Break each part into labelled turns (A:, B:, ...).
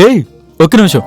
A: ఏయ్ ఒక్క నిమిషం.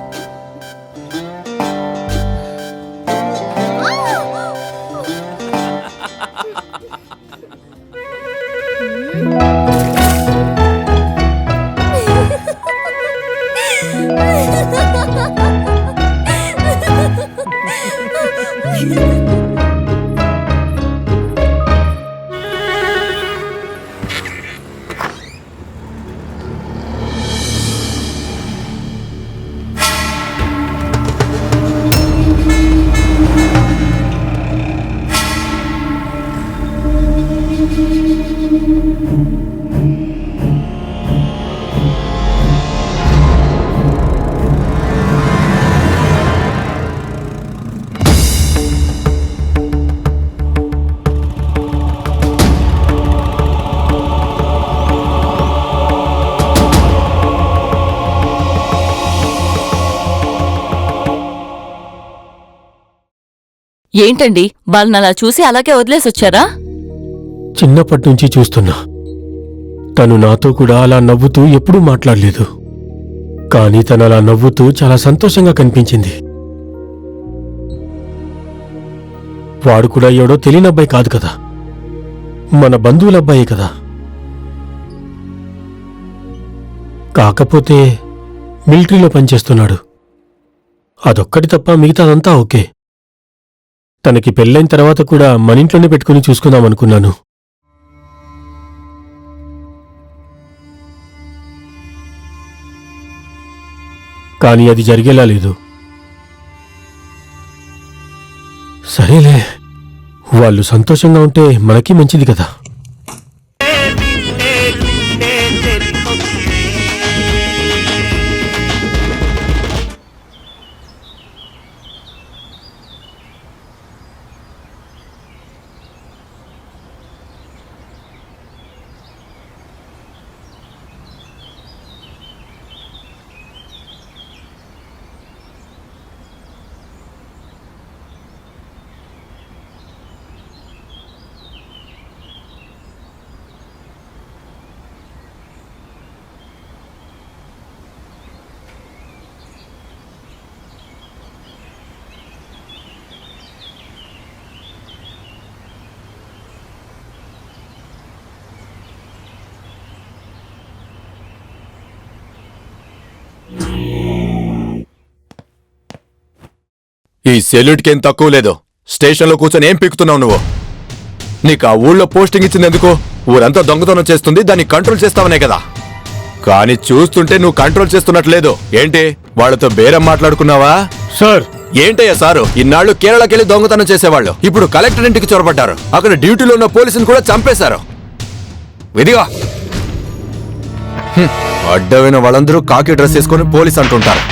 B: ఏంటండి వాళ్ళని అలా చూసి అలాగే వదిలేసొచ్చారా?
C: చిన్నప్పటి నుంచి చూస్తున్నా. తను నాతో కూడా అలా నవ్వుతూ ఎప్పుడూ మాట్లాడలేదు. కానీ తను అలా నవ్వుతూ చాలా సంతోషంగా కనిపించింది. వాడు కూడా ఎవడో తెలియని అబ్బాయి కాదు కదా, మన బంధువుల అబ్బాయే కదా. కాకపోతే మిలిటరీలో పనిచేస్తున్నాడు. అదొక్కటి తప్ప మిగతాదంతా ఓకే. తనకి పెళ్ళైన తర్వాత కూడా మన ఇంట్లోనే పెట్టుకుని చూసుకుందామనుకున్నాను. కానీ అది జరిగేలా లేదు. సరేలే, వాళ్ళు సంతోషంగా ఉంటే మనకి మంచిది కదా.
D: ఈ సెల్యూట్కేం తక్కువ లేదు. స్టేషన్లో కూర్చొని ఏం పీకుతున్నావు నువ్వు? నీకు ఆ ఊళ్ళో పోస్టింగ్ ఇచ్చిందెందుకు? ఊరంతా దొంగతనం చేస్తుంది, దాన్ని కంట్రోల్ చేస్తావనే కదా. కానీ చూస్తుంటే నువ్వు కంట్రోల్ చేస్తున్నట్లేదు. ఏంటి, వాళ్లతో బేరం మాట్లాడుకున్నావా?
C: సార్,
D: ఏంటయ్యా సారు, ఇన్నాళ్లు కేరళకెళ్లి దొంగతనం చేసేవాళ్ళు ఇప్పుడు కలెక్టర్ ఇంటికి చొరబడ్డారు. అక్కడ డ్యూటీలో ఉన్న పోలీసుని కూడా చంపేశారు. విధిగా అడ్డమైన వాళ్ళందరూ కాకి డ్రెస్ వేసుకొని పోలీస్ అంటుంటారు.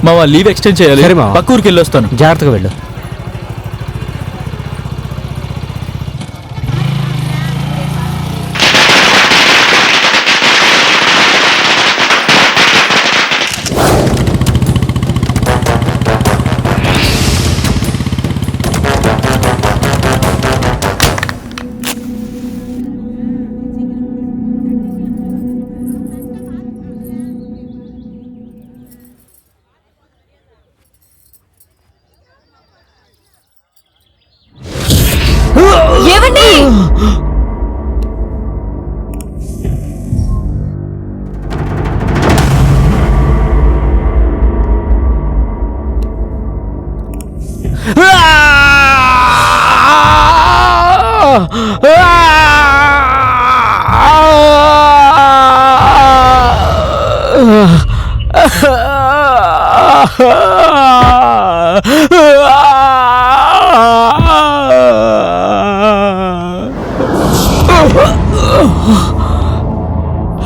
A: మావా లీవ్ ఎక్స్టెండ్ చేయాలి. పక్క ఊరికి వెళ్ళొస్తాను.
E: జాగ్రత్తగా వెళ్ళు.
B: ఏవండి?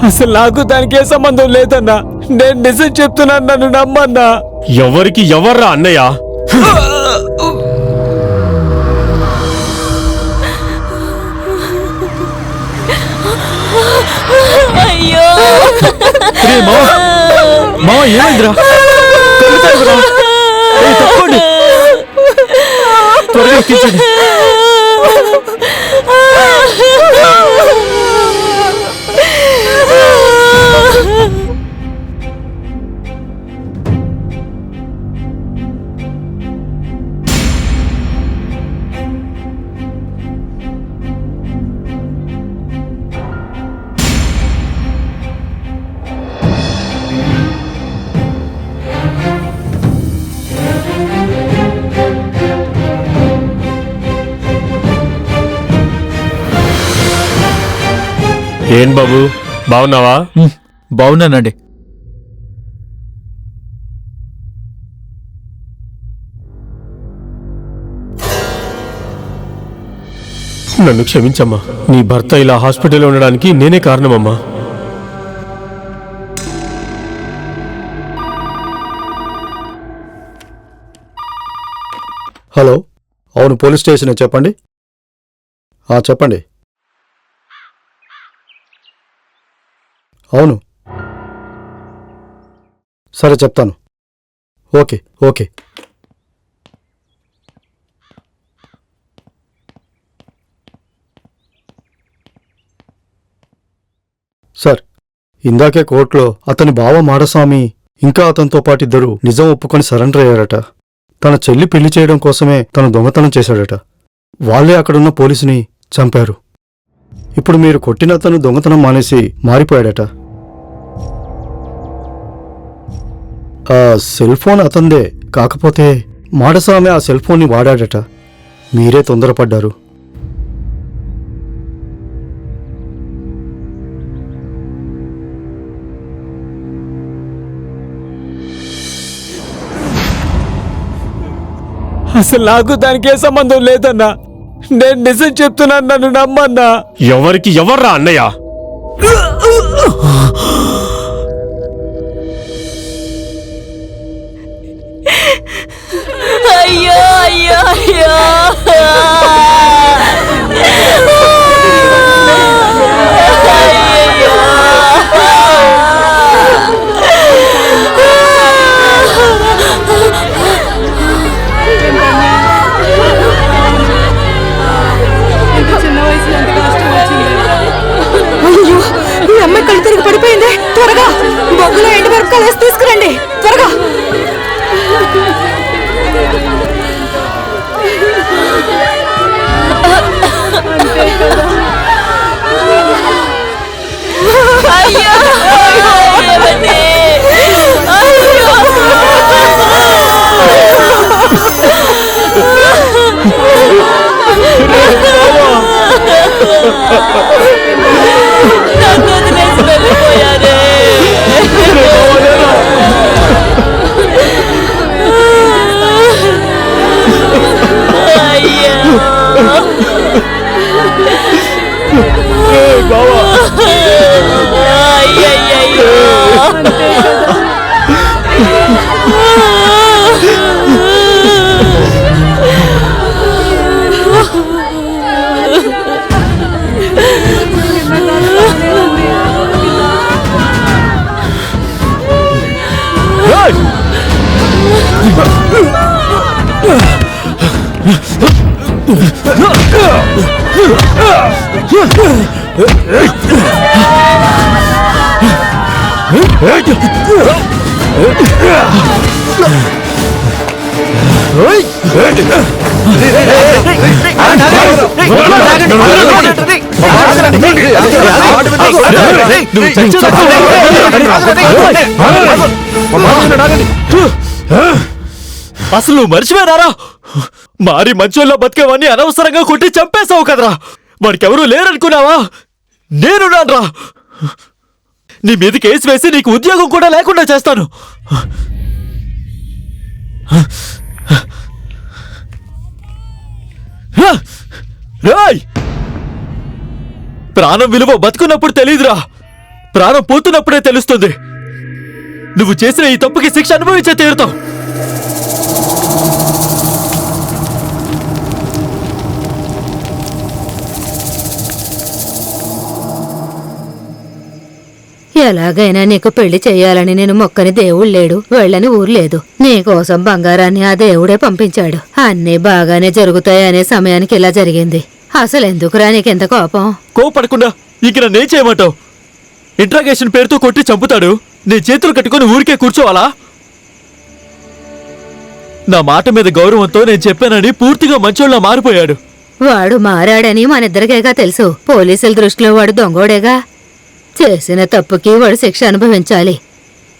E: అసలు నాకు దానికి ఏ సంబంధం లేదన్నా. నేను నిజం చెప్తున్నాను, నన్ను నమ్మన్నా.
C: ఎవరికి ఎవర్రా అన్నయ్య?
B: అయ్యో
A: మావా ఏమైందిరా? తప్పండి, త్వరగా త్వరగా ఎక్కించండి.
C: ఏం బాబు, బాగున్నావా?
A: బాగున్నానండి.
C: నన్ను క్షమించమ్మా. నీ భర్త ఇలా హాస్పిటల్లో ఉండడానికి నేనే కారణమమ్మా.
F: హలో, అవును పోలీస్ స్టేషన్ చెప్పండి. చెప్పండి. అవును, సరే చెప్తాను. Okay okay. సార్, ఇందాకే కోర్టులో అతని బావ మాడస్వామి ఇంకా అతనితో పాటు ఇద్దరు నిజం ఒప్పుకొని సరెండర్ అయ్యారట. తన చెల్లి పెళ్లి చేయడం కోసమే తను దొంగతనం చేశాడట. వాళ్లే అక్కడున్న పోలీసుని చంపారు. ఇప్పుడు మీరు కొట్టిన అతను దొంగతనం మానేసి మారిపోయాడట. ఆ సెల్ ఫోన్ అతందే, కాకపోతే మాడస్వామి ఆ సెల్ ఫోన్ని వాడాడట. మీరే తొందరపడ్డారు.
E: అసలు నాకు దానికి ఏ సంబంధం లేదన్నా. నేను నిజం చెప్తున్నాను, నన్ను నమ్మన్నా.
C: ఎవరికి ఎవర్రా అన్నయ్య?
B: అయ్యో అయ్యో అయ్యో
G: అయ్యో, ఈ అమ్మాయి కళ్ళు తిరిగి పడిపోయింది. త్వరగా బొగ్గులో ఎండు మిరపకాయలు వేసి తీసుకురండి, త్వరగా.
B: అయ్యో ఏమండి? నన్ను వదిలేసి వెళ్ళిపోయారే. అయ్యో అయ్యయ్యో.
A: అసలు నువ్వు మర్చిపోయారా? మారి మంచోళ్ళ బతికేవాన్ని అనవసరంగా కొట్టి చంపేశావు కదరా. వాడికెవరూ లేరనుకున్నావా? నేనున్నాన్రా. నీ మీద కేసు వేసి నీకు ఉద్యోగం కూడా లేకుండా చేస్తాను. రాయ్, ప్రాణం విలువ బతుకున్నప్పుడు తెలీదురా, ప్రాణం పోతున్నప్పుడే తెలుస్తుంది. నువ్వు చేసిన ఈ తప్పుకి శిక్ష అనుభవించే తీరుతావు.
G: ఎలాగైనా నీకు పెళ్లి చెయ్యాలని నేను మొక్కని దేవుడు లేడు, వెళ్ళని ఊరు లేదు. నీకోసం బంగారాన్ని ఆ దేవుడే పంపించాడు. అన్నీ బాగానే జరుగుతాయనే సమయానికి ఇలా జరిగింది. అసలెందుకురా నీకెంత కోపం?
A: కోపడకుండా ఇక నన్నేం చేయమంటావు? ఇంట్రాగేషన్ పేరుతో కొట్టి చంపుతాడు, నీ చేతులు కట్టుకొని ఊరికే కూర్చోవాలా? నా మాట మీద గౌరవంతో నేను చెప్పానని పూర్తిగా మంచోళ్ళ మారిపోయాడు.
G: వాడు మారాడని మనిద్దరికేగా తెలుసు. పోలీసుల దృష్టిలో వాడు దొంగోడేగా. చేసిన తప్పుకి వాడు శిక్ష అనుభవించాలి.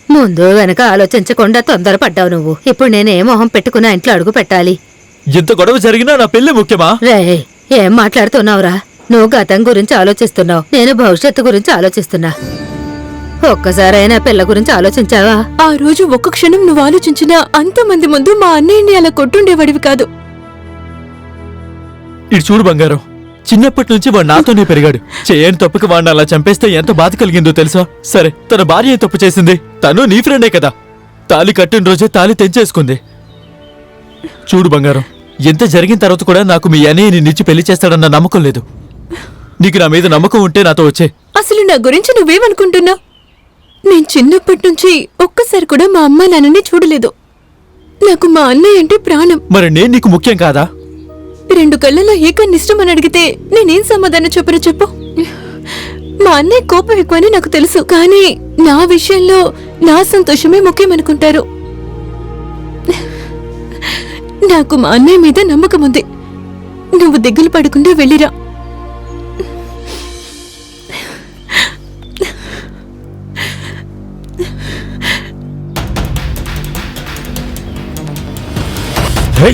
G: ముందు వెనక ఆలోచించకుండా తొందరపడ్డావు నువ్వు. ఇప్పుడు నేనే మొహం పెట్టుకుని ఆ ఇంట్లో అడుగు పెట్టాలి?
A: ఇంత గొడవ జరిగినా నా పెళ్లి ముఖ్యమా?
G: రే, ఏం మాట్లాడుతున్నావురా? నువ్వు గతం గురించి ఆలోచిస్తున్నావు, నేను భవిష్యత్తు గురించి ఆలోచిస్తున్నా. ఒక్కసారైనా పిల్ల గురించి ఆలోచించావా?
H: ఆ రోజు ఒక్క క్షణం నువ్వు ఆలోచించినా అంతమంది ముందు మా అన్నయ్యని అలా కొట్టుండేవాడివి కాదు.
A: ఇటు చూడు బంగారం, చిన్నప్పటి నుంచి వాడు నాతోనే పెరిగాడు. చేయని తప్పుకి వాడిని అలా చంపేస్తే ఎంత బాధ కలిగిందో తెలుసా? సరే, తన భార్య ఏం తప్పు చేసింది? తను నీ ఫ్రెండే కదా. తాళి కట్టిన రోజే తాళి తెంచేసుకుంది. చూడు బంగారం, ఎంత జరిగిన తర్వాత కూడా నాకు మీ అన్నయ్య నిన్నిచ్చి పెళ్లి చేస్తాడన్న నమ్మకం లేదు. నీకు నా మీద నమ్మకం ఉంటే నాతో వచ్చే.
H: అసలు నా గురించి నువ్వేమనుకుంటున్నావు? నేను చిన్నప్పటి నుంచి ఒక్కసారి కూడా మా అమ్మ నాన్నని చూడలేదు. నాకు మా అన్నయ్య అంటే ప్రాణం.
A: మరి నేను నీకు ముఖ్యం కాదా?
H: 2 కళ్ళలో ఏకనిష్టం అని అడిగితే నేనేం సమాధానం చెప్పను చెప్పు? మా అన్నయ్య కోపం ఎక్కువని నాకు తెలుసు, కానీ నా విషయంలో నా సంతోషమే ముఖ్యమనుకుంటారు. నాకు మా అన్నయ్య మీద నమ్మకం ఉంది. నువ్వు దిగులు పడకుండా వెళ్ళిరా.
C: హే